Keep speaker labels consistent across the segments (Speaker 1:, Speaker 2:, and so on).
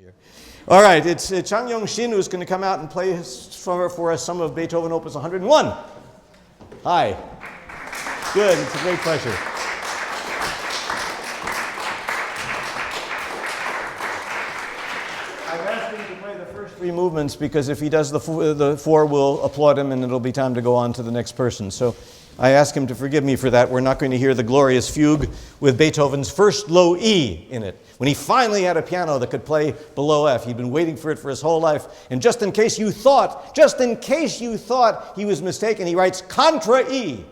Speaker 1: here. All right, it's Changyong Shin who's going to come out and play for us some of Beethoven Opus 101. Hi. Good, it's a great pleasure. I've asked him to play the first three movements because if he does the four, we'll applaud him and it'll be time to go on to the next person. So I ask him to forgive me for that. We're not going to hear the glorious fugue with Beethoven's first low E in it. When he finally had a piano that could play below F, he'd been waiting for it for his whole life. And just in case you thought he was mistaken, he writes contra E.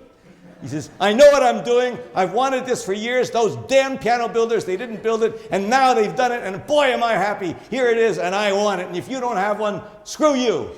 Speaker 1: He says, I know what I'm doing. I've wanted this for years. Those damn piano builders, they didn't build it, and now they've done it, and boy, am I happy. Here it is, and I want it. And if you don't have one, screw you.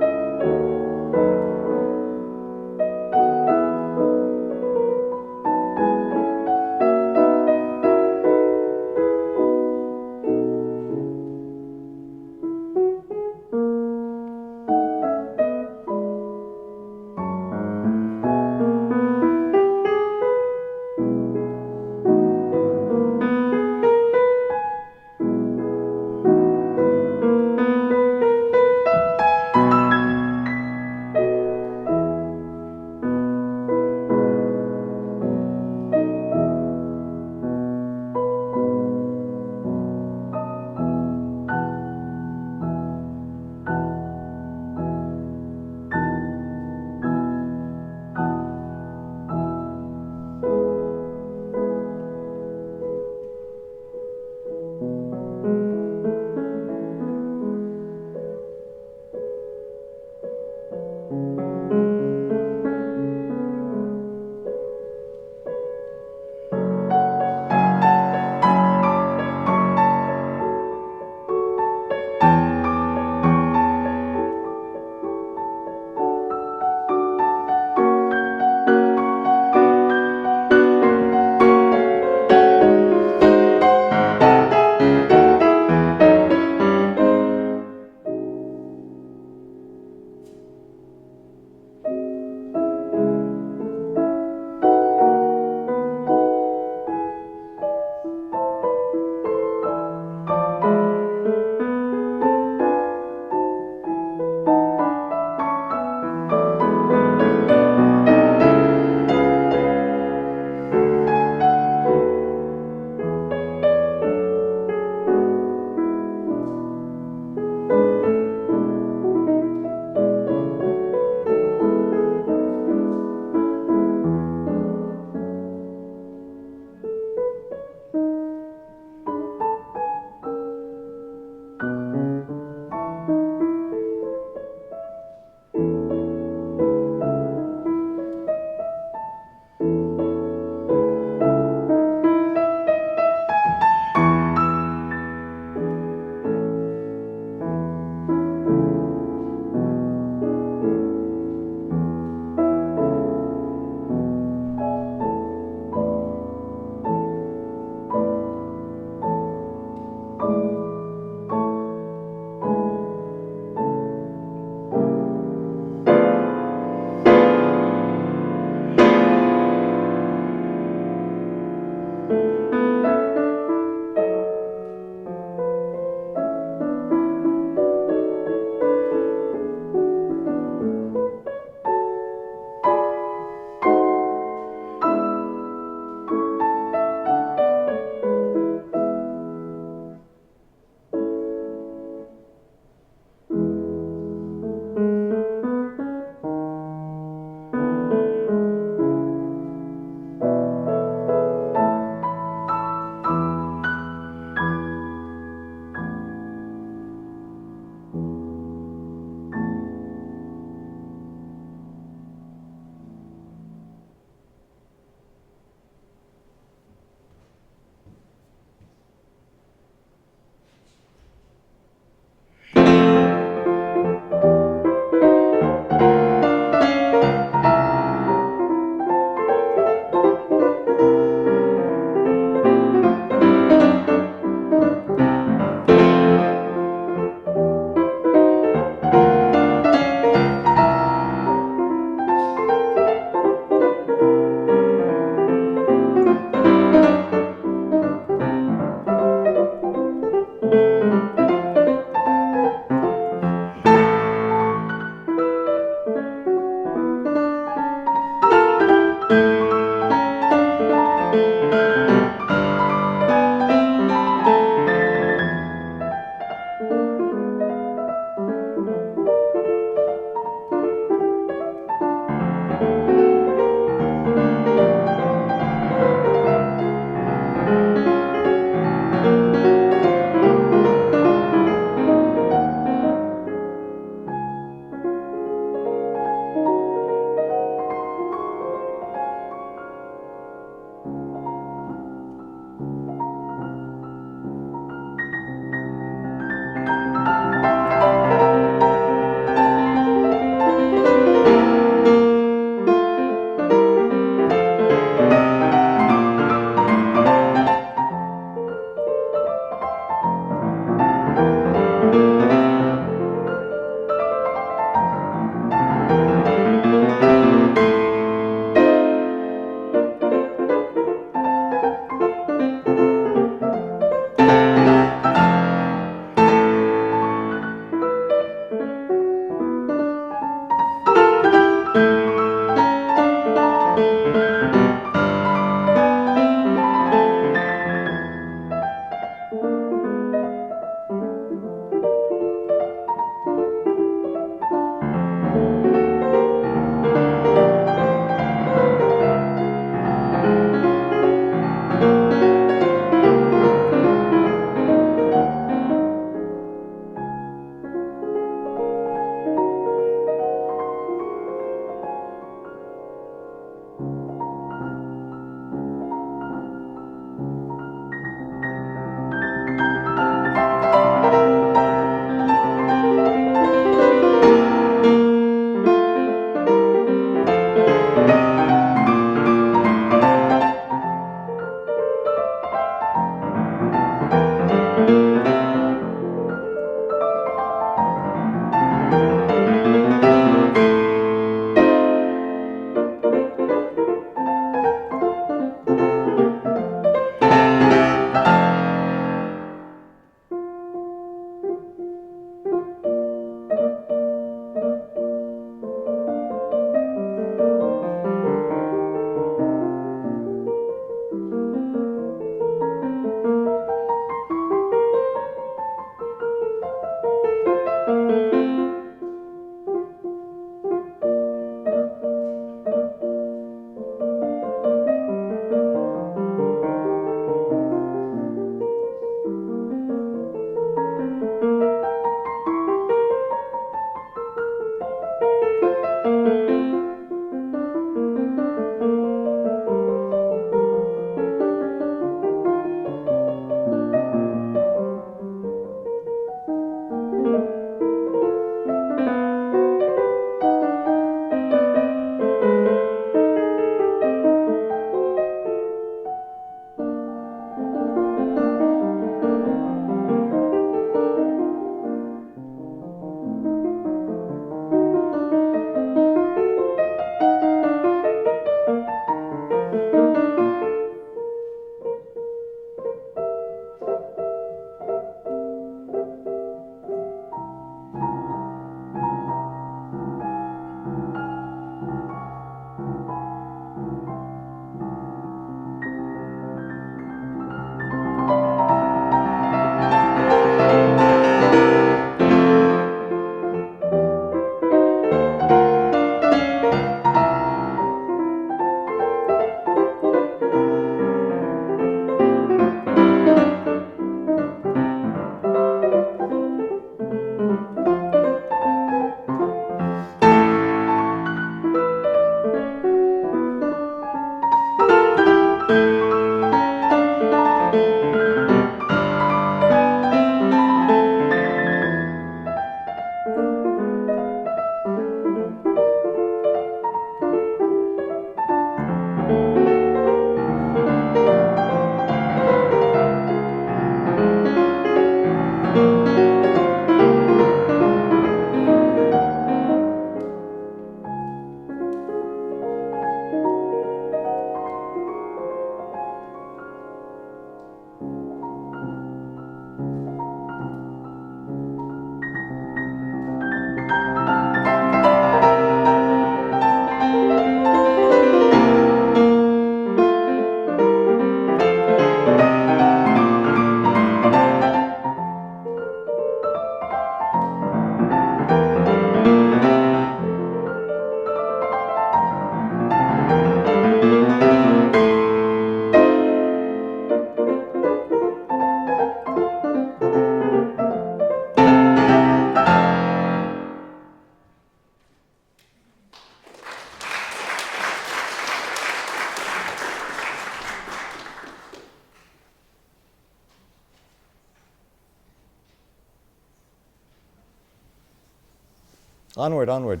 Speaker 1: Onward, onward.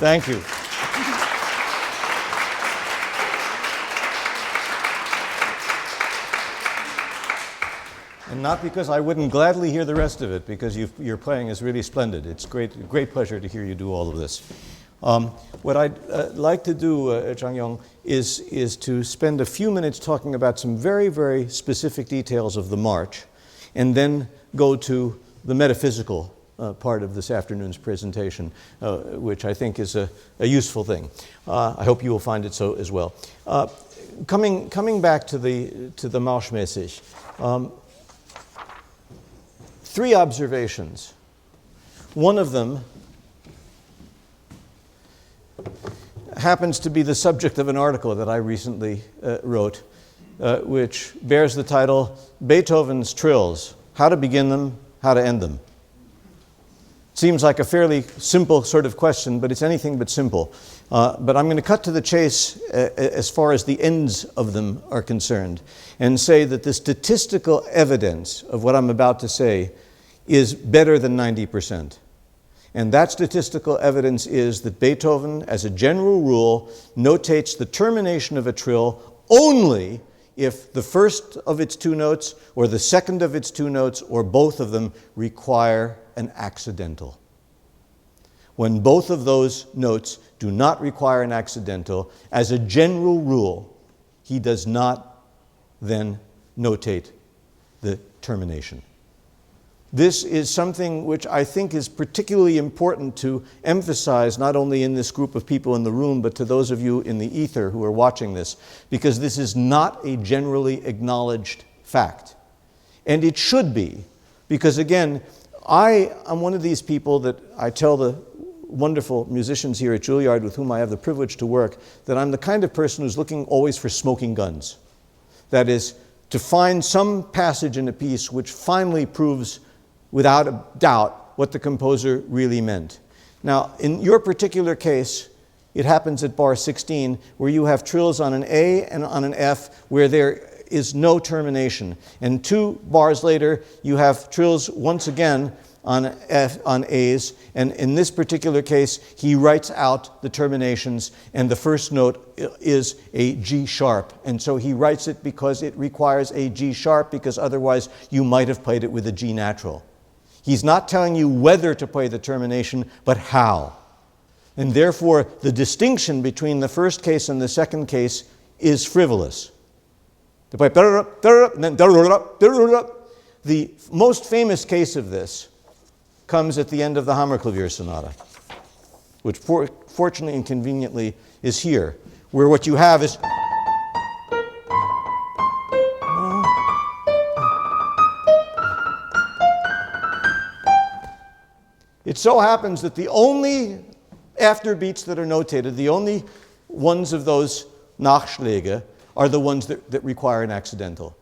Speaker 1: Thank you. And not because I wouldn't gladly hear the rest of it, because your playing is really splendid. It's great pleasure to hear you do all of this. What I'd like to do, Changyong, is to spend a few minutes talking about some very, very specific details of the march, and then go to the metaphysical part of this afternoon's presentation, which I think is a useful thing. I hope you will find it so as well. Coming back to the marschmäßig, three observations. One of them happens to be the subject of an article that I recently wrote, which bears the title, Beethoven's Trills, How to Begin Them, How to End Them. Seems like a fairly simple sort of question, but it's anything but simple. But I'm going to cut to the chase as far as the ends of them are concerned, and say that the statistical evidence of what I'm about to say is better than 90%. And that statistical evidence is that Beethoven, as a general rule, notates the termination of a trill only if the first of its two notes, or the second of its two notes, or both of them require an accidental. When both of those notes do not require an accidental, as a general rule, he does not then notate the termination. This is something which I think is particularly important to emphasize, not only in this group of people in the room, but to those of you in the ether who are watching this, because this is not a generally acknowledged fact. And it should be, because again, I am one of these people that I tell the wonderful musicians here at Juilliard with whom I have the privilege to work, that I'm the kind of person who's looking always for smoking guns. That is, to find some passage in a piece which finally proves without a doubt what the composer really meant. Now, in your particular case, it happens at bar 16, where you have trills on an A and on an F, where there is no termination. And 2 bars later, you have trills once again on A's, and in this particular case, he writes out the terminations, and the first note is a G sharp. And so he writes it because it requires a G sharp, because otherwise you might have played it with a G natural. He's not telling you whether to play the termination, but how. And therefore, the distinction between the first case and the second case is frivolous. To play and then the most famous case of this comes at the end of the Hammerklavier Sonata, which fortunately and conveniently is here, where what you have is it so happens that the only afterbeats that are notated, the only ones of those Nachschläge, are the ones that require an accidental.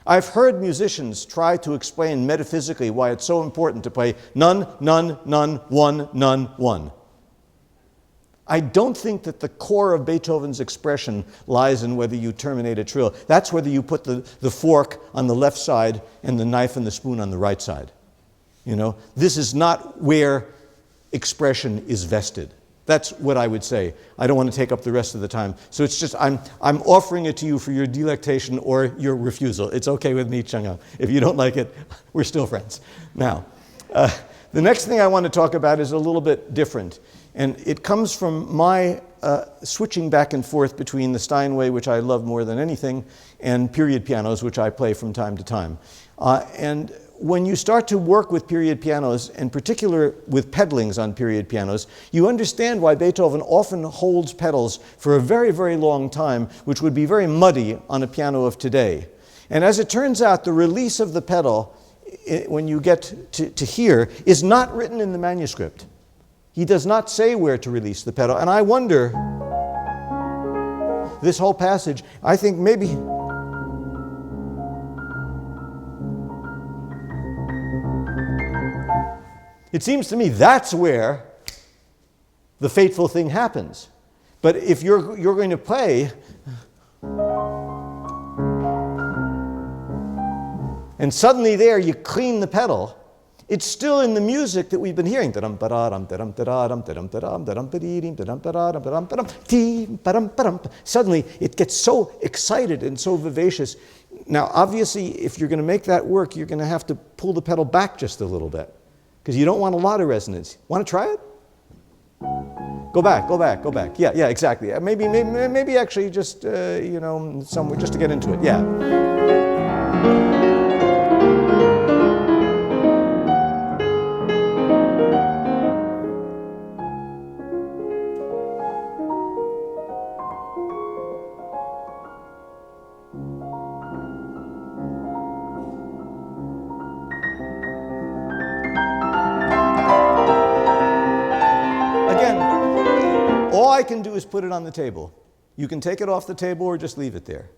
Speaker 1: I've heard musicians try to explain metaphysically why it's so important to play none, none, none, one, none, one. I don't think that the core of Beethoven's expression lies in whether you terminate a trill. That's whether you put the fork on the left side and the knife and the spoon on the right side. You know, this is not where expression is vested. That's what I would say. I don't want to take up the rest of the time. So it's just, I'm offering it to you for your delectation or your refusal. It's okay with me, Changyong. If you don't like it, we're still friends. Now, the next thing I want to talk about is a little bit different. And it comes from my switching back and forth between the Steinway, which I love more than anything, and period pianos, which I play from time to time. And when you start to work with period pianos, in particular with pedalings on period pianos, you understand why Beethoven often holds pedals for a very, very long time, which would be very muddy on a piano of today. And as it turns out, the release of the pedal, when you get to here, is not written in the manuscript. He does not say where to release the pedal. And I wonder, this whole passage, I think maybe it seems to me that's where the fateful thing happens. But if you're going to play, and suddenly there you clean the pedal, it's still in the music that we've been hearing. Suddenly it gets so excited and so vivacious. Now, obviously, if you're going to make that work, you're going to have to pull the pedal back just a little bit, because you don't want a lot of resonance. Want to try it? Go back, go back, go back. Yeah, exactly. Maybe actually just, somewhere, just to get into it. Yeah. All I can do is put it on the table. You can take it off the table or just leave it there.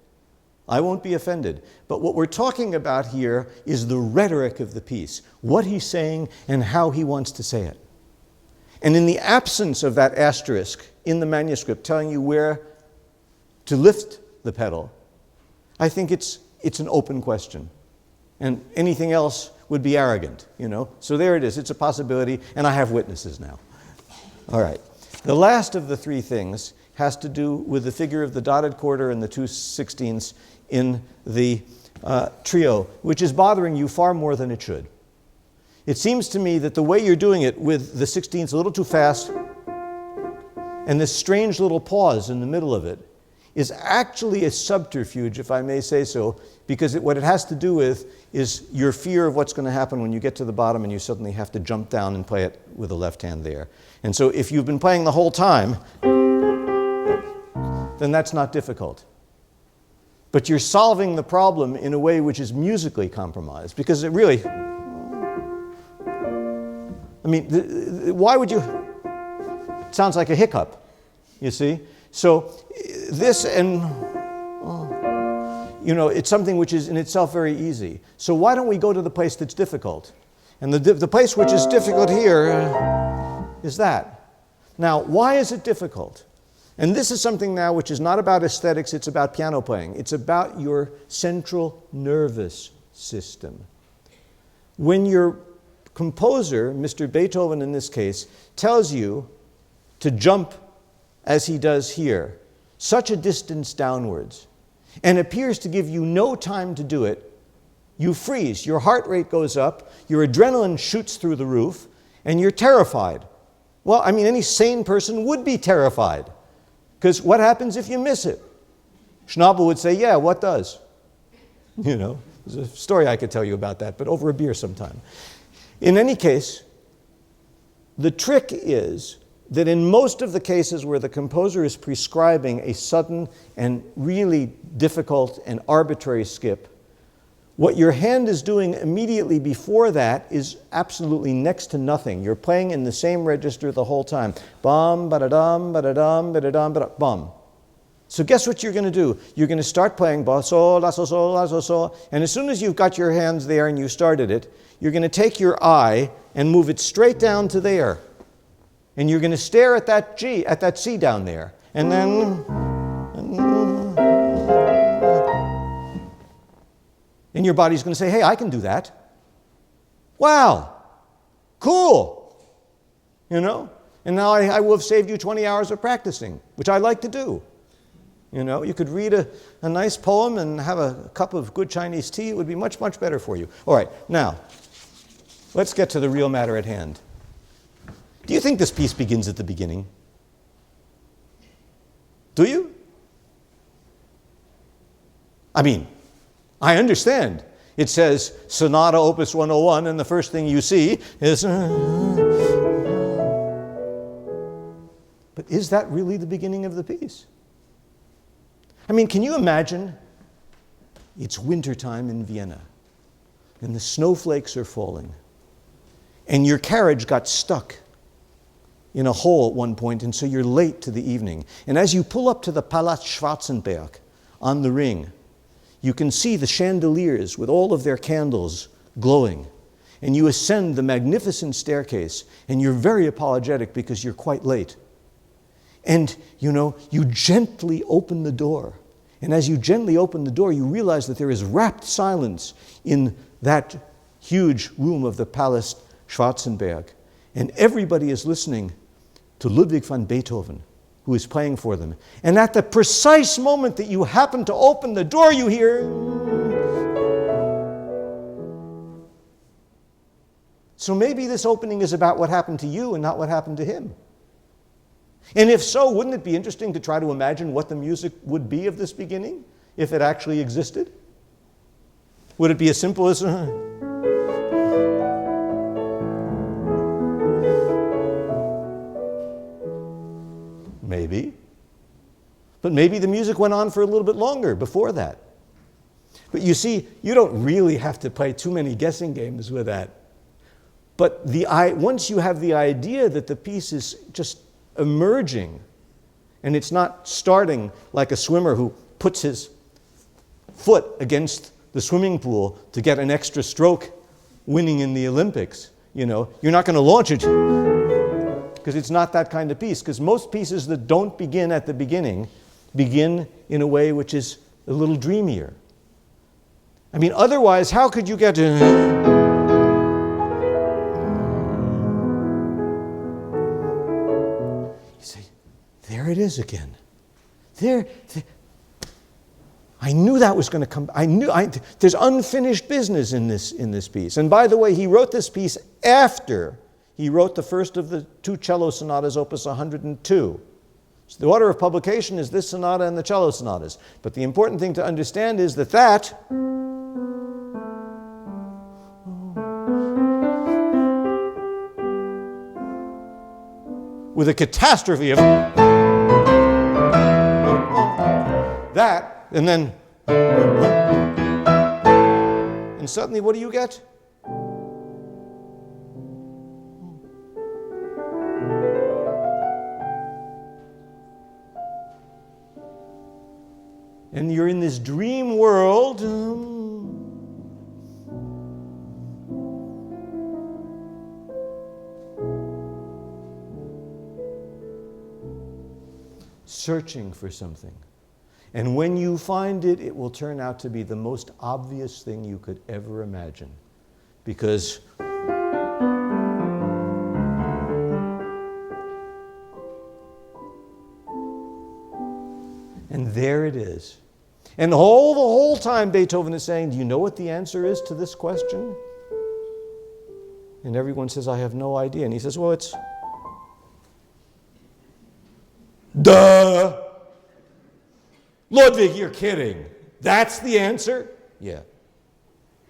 Speaker 1: I won't be offended. But what we're talking about here is the rhetoric of the piece, what he's saying and how he wants to say it. And in the absence of that asterisk in the manuscript telling you where to lift the pedal, I think it's an open question. And anything else would be arrogant, So there it is. It's a possibility, and I have witnesses now. All right. The last of the three things has to do with the figure of the dotted quarter and the 2/16 in the trio, which is bothering you far more than it should. It seems to me that the way you're doing it with the 16ths a little too fast and this strange little pause in the middle of it is actually a subterfuge, if I may say so, because what it has to do with is your fear of what's going to happen when you get to the bottom and you suddenly have to jump down and play it with the left hand there. And so if you've been playing the whole time, then that's not difficult. But you're solving the problem in a way which is musically compromised, because it really, I mean, why would you, it sounds like a hiccup, you see? So this and, it's something which is in itself very easy. So why don't we go to the place that's difficult? And the place which is difficult here is that. Now, why is it difficult? And this is something now which is not about aesthetics, it's about piano playing. It's about your central nervous system. When your composer, Mr. Beethoven in this case, tells you to jump as he does here, such a distance downwards, and appears to give you no time to do it, you freeze, your heart rate goes up, your adrenaline shoots through the roof, and you're terrified. Well, I mean, any sane person would be terrified. Because what happens if you miss it? Schnabel would say, yeah, what does? There's a story I could tell you about that, but over a beer sometime. In any case, the trick is that in most of the cases where the composer is prescribing a sudden and really difficult and arbitrary skip, what your hand is doing immediately before that is absolutely next to nothing. You're playing in the same register the whole time. Bum, ba-da-dum, ba-da-dum, ba-da-dum, ba-da, bum. So guess what you're going to do? You're going to start playing ba, sol, la, sol, sol, la, sol, sol. And as soon as you've got your hands there and you started it, you're going to take your eye and move it straight down to there. And you're going to stare at that G, at that C down there. And then... And your body's going to say, hey, I can do that. Wow, cool. And now I will have saved you 20 hours of practicing, which I like to do. You could read a nice poem and have a cup of good Chinese tea. It would be much, much better for you. All right, now, let's get to the real matter at hand. Do you think this piece begins at the beginning? Do you? I mean, I understand. It says Sonata Opus 101, and the first thing you see is... But is that really the beginning of the piece? I mean, can you imagine? It's wintertime in Vienna, and the snowflakes are falling, and your carriage got stuck in a hole at one point, and so you're late to the evening. And as you pull up to the Palast Schwarzenberg on the ring, you can see the chandeliers with all of their candles glowing. And you ascend the magnificent staircase, and you're very apologetic because you're quite late. And, you gently open the door. And as you gently open the door, you realize that there is rapt silence in that huge room of the Palast Schwarzenberg. And everybody is listening to Ludwig van Beethoven, who is playing for them. And at the precise moment that you happen to open the door, you hear... So maybe this opening is about what happened to you and not what happened to him. And if so, wouldn't it be interesting to try to imagine what the music would be of this beginning, if it actually existed? Would it be as simple as... Maybe. But maybe the music went on for a little bit longer before that. But you see, you don't really have to play too many guessing games with that. But once you have the idea that the piece is just emerging, and it's not starting like a swimmer who puts his foot against the swimming pool to get an extra stroke winning in the Olympics, you're not going to launch it, because it's not that kind of piece. Because most pieces that don't begin at the beginning begin in a way which is a little dreamier. I mean, otherwise, how could you get to... You say, there it is again. There. I knew that was going to come. There's unfinished business in this piece. And by the way, he wrote this piece after he wrote the first of the two cello sonatas, Opus 102. So the order of publication is this sonata and the cello sonatas. But the important thing to understand is that with a catastrophe of that, and then, and suddenly what do you get? And you're in this dream world. Searching for something. And when you find it, it will turn out to be the most obvious thing you could ever imagine. Because and there it is. And the whole time Beethoven is saying, do you know what the answer is to this question? And everyone says, I have no idea. And he says, well, it's duh. Ludwig, you're kidding. That's the answer? Yeah.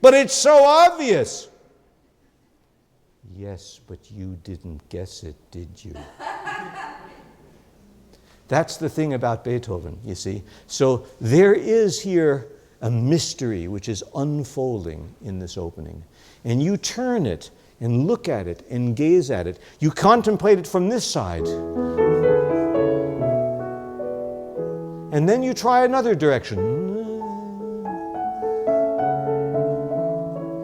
Speaker 1: But it's so obvious. Yes, but you didn't guess it, did you? That's the thing about Beethoven, you see. So there is here a mystery which is unfolding in this opening. And you turn it and look at it and gaze at it. You contemplate it from this side. And then you try another direction.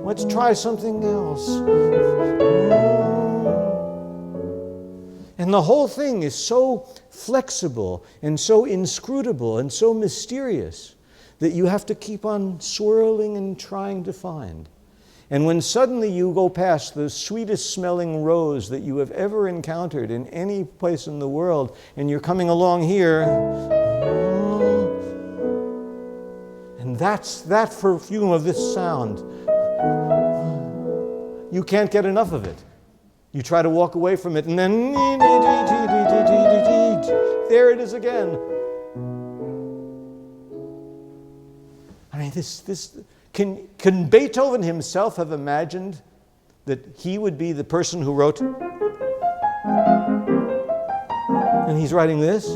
Speaker 1: Let's try something else. And the whole thing is so flexible and so inscrutable and so mysterious that you have to keep on swirling and trying to find. And when suddenly you go past the sweetest smelling rose that you have ever encountered in any place in the world, and you're coming along here, and that's that perfume of this sound. You can't get enough of it. You try to walk away from it, and then there it is again. I mean, can Beethoven himself have imagined that he would be the person who wrote, and he's writing this?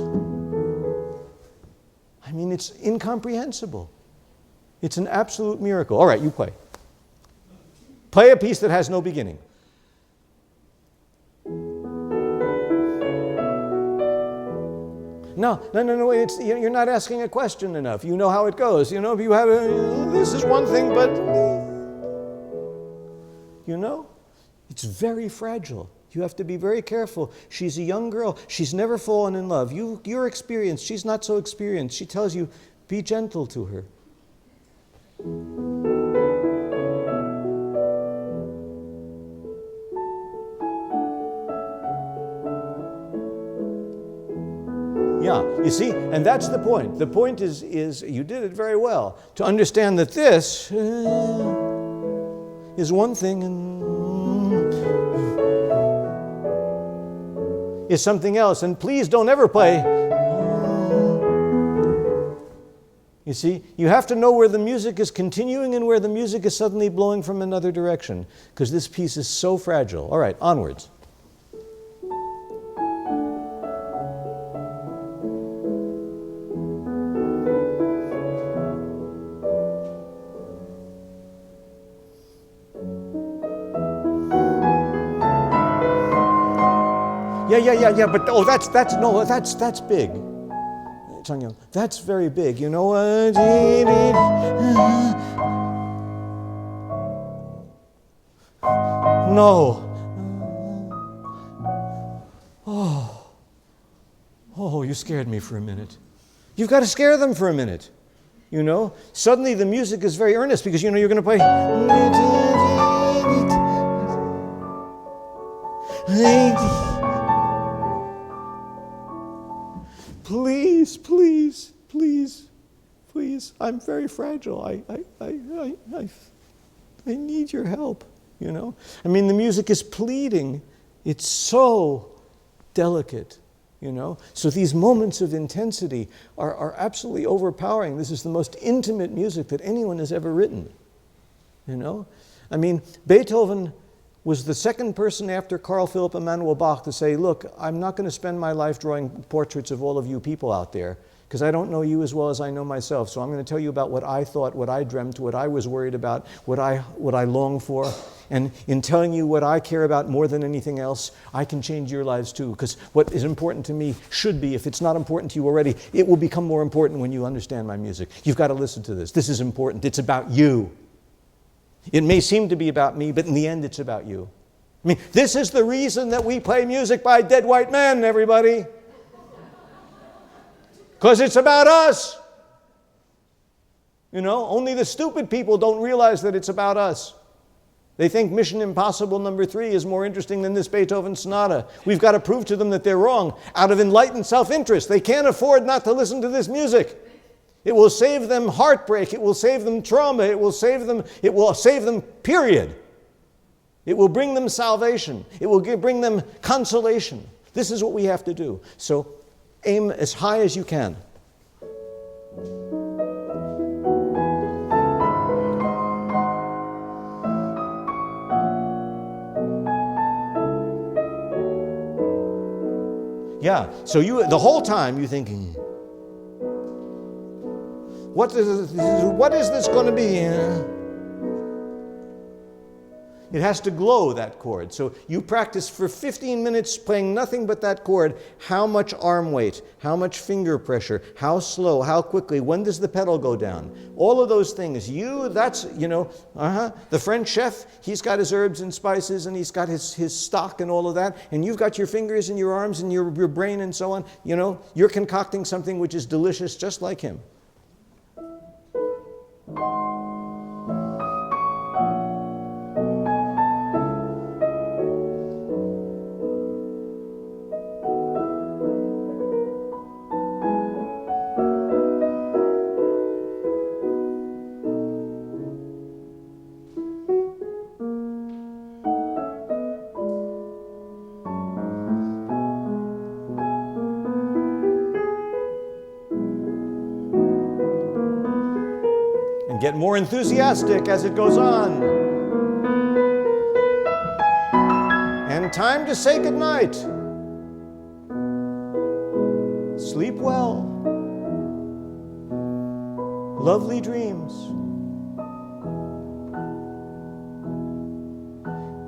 Speaker 1: I mean, it's incomprehensible. It's an absolute miracle. All right, you play. Play a piece that has no beginning. No, you're not asking a question enough. You know how it goes. You know, if you have this is one thing, but you know, it's very fragile. You have to be very careful. She's a young girl. She's never fallen in love. You're experienced. She's not so experienced. She tells you, be gentle to her. Yeah, you see, and that's the point. The point is you did it very well, to understand that this is one thing and is something else. And please don't ever play. You see, you have to know where the music is continuing and where the music is suddenly blowing from another direction, because this piece is so fragile. All right, onwards. Yeah, but that's big. Changyong, that's very big. You know what? No. Oh, you scared me for a minute. You've got to scare them for a minute. You know? Suddenly the music is very earnest because you know you're going to play. Please, I'm very fragile. I need your help, you know? I mean, the music is pleading. It's so delicate you know? So these moments of intensity are absolutely overpowering. This is the most intimate music that anyone has ever written, you know? I mean, Beethoven was the second person after Carl Philipp Emanuel Bach to say, look, I'm not going to spend my life drawing portraits of all of you people out there, because I don't know you as well as I know myself. So I'm going to tell you about what I thought, what I dreamt, what I was worried about, what I long for. And in telling you what I care about more than anything else, I can change your lives too. Because what is important to me should be, if it's not important to you already, it will become more important when you understand my music. You've got to listen to this. This is important. It's about you. It may seem to be about me, but in the end, it's about you. I mean, this is the reason that we play music by dead white men, everybody. Because it's about us. You know, only the stupid people don't realize that it's about us. They think Mission Impossible #3 is more interesting than this Beethoven sonata. We've got to prove to them that they're wrong out of enlightened self-interest. They can't afford not to listen to this music. It will save them heartbreak. It will save them trauma. It will save them, period. It will bring them salvation. It will bring them consolation. This is what we have to do. So aim as high as you can. Yeah, so the whole time you're thinking, what is this going to be? It has to glow, that chord. So you practice for 15 minutes playing nothing but that chord. How much arm weight? How much finger pressure? How slow? How quickly? When does the pedal go down? All of those things. The French chef, he's got his herbs and spices and he's got his stock and all of that. And you've got your fingers and your arms and your brain and so on. You know, you're concocting something which is delicious just like him. Get more enthusiastic as it goes on. And time to say goodnight. Sleep well. Lovely dreams.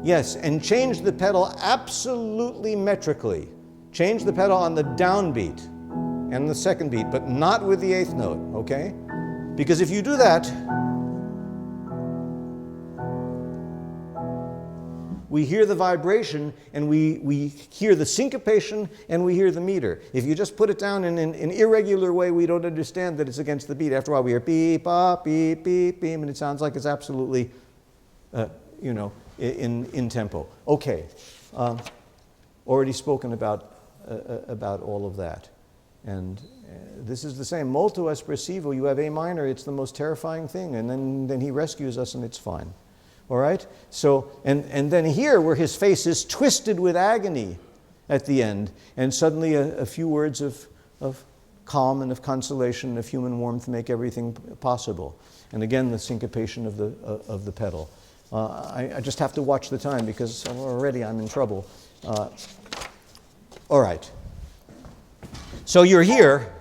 Speaker 1: Yes, and change the pedal absolutely metrically. Change the pedal on the downbeat and the second beat, but not with the eighth note, okay? Because if you do that, we hear the vibration and we hear the syncopation and we hear the meter. If you just put it down in an irregular way, we don't understand that it's against the beat. After a while, we hear beep, bop, beep, beep, beep, and it sounds like it's absolutely, in tempo. Okay, already spoken about all of that. And this is the same. Molto espressivo, you have A minor, it's the most terrifying thing. And then he rescues us and it's fine. All right? So, and then here where his face is twisted with agony at the end, and suddenly a few words of calm and of consolation and of human warmth make everything possible. And again, the syncopation of the pedal. I just have to watch the time because already I'm in trouble. All right. So you're here,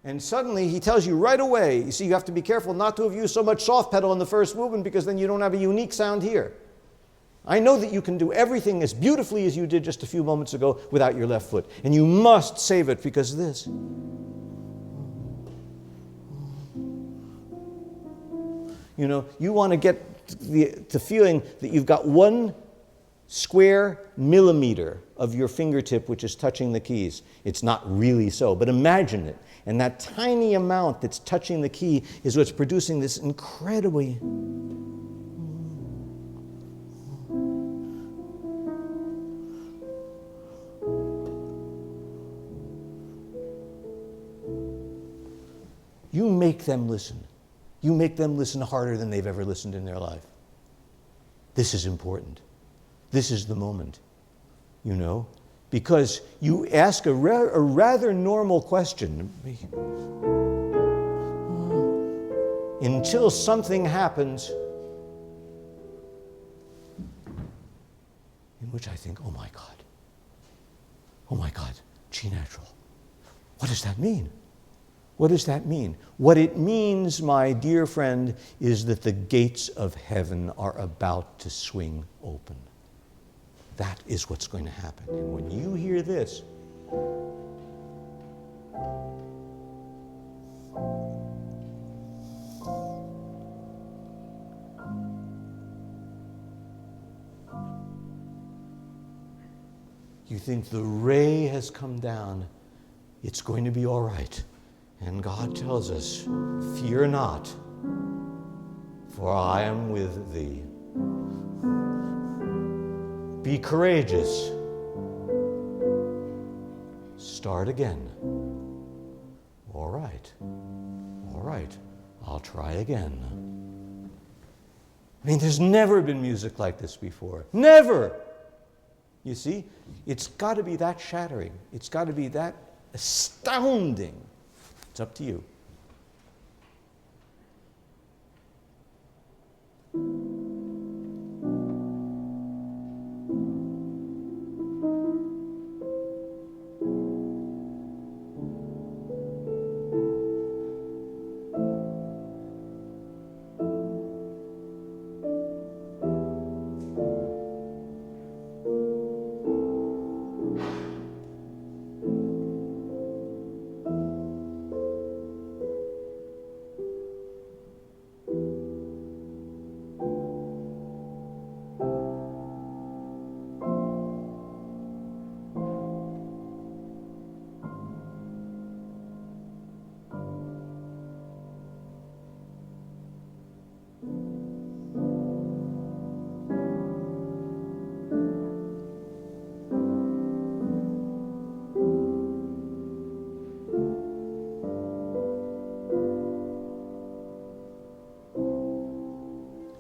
Speaker 1: and suddenly he tells you right away, you see, you have to be careful not to have used so much soft pedal in the first movement because then you don't have a unique sound here. I know that you can do everything as beautifully as you did just a few moments ago without your left foot, and you must save it because of this. You know, you want to get the feeling that you've got 1 square millimeter of your fingertip which is touching the keys. It's not really so, but imagine it. And that tiny amount that's touching the key is what's producing this incredibly... You make them listen. You make them listen harder than they've ever listened in their life. This is important. This is the moment, you know. because you ask a rather normal question until something happens in which I think, oh my God, G natural. What does that mean? What does that mean? What it means, my dear friend, is that the gates of heaven are about to swing open. That is what's going to happen. And when you hear this, you think the ray has come down, it's going to be all right. And God tells us, fear not, for I am with thee. Be courageous. Start again. All right, I'll try again. I mean, there's never been music like this before. Never! You see, it's got to be that shattering. It's got to be that astounding. It's up to you.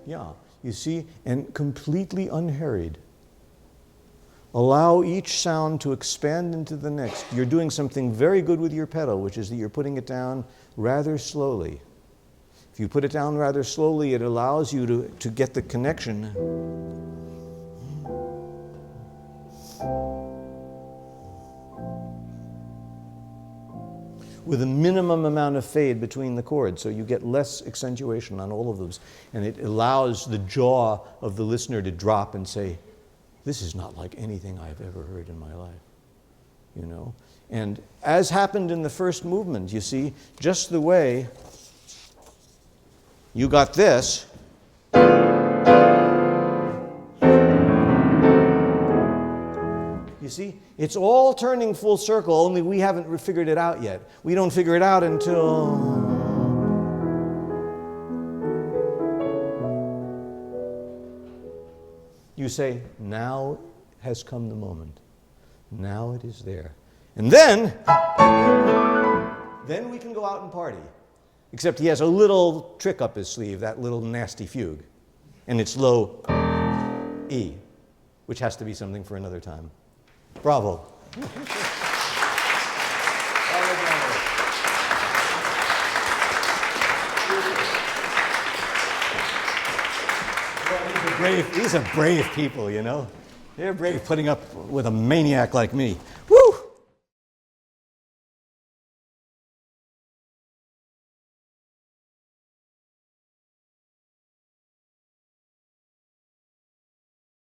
Speaker 1: Yeah, you see, and completely unhurried. Allow each sound to expand into the next. You're doing something very good with your pedal, which is that you're putting it down rather slowly. If you put it down rather slowly, it allows you to get the connection. With a minimum amount of fade between the chords, so you get less accentuation on all of those. And it allows the jaw of the listener to drop and say, this is not like anything I've ever heard in my life, you know? And as happened in the first movement, you see, just the way you got this, you see, it's all turning full circle, only we haven't figured it out yet. We don't figure it out until... you say, now has come the moment. Now it is there. And then we can go out and party. Except he has a little trick up his sleeve, that little nasty fugue. And it's low E, which has to be something for another time. Bravo. These are brave people, you know. They're brave putting up with a maniac like me. Woo!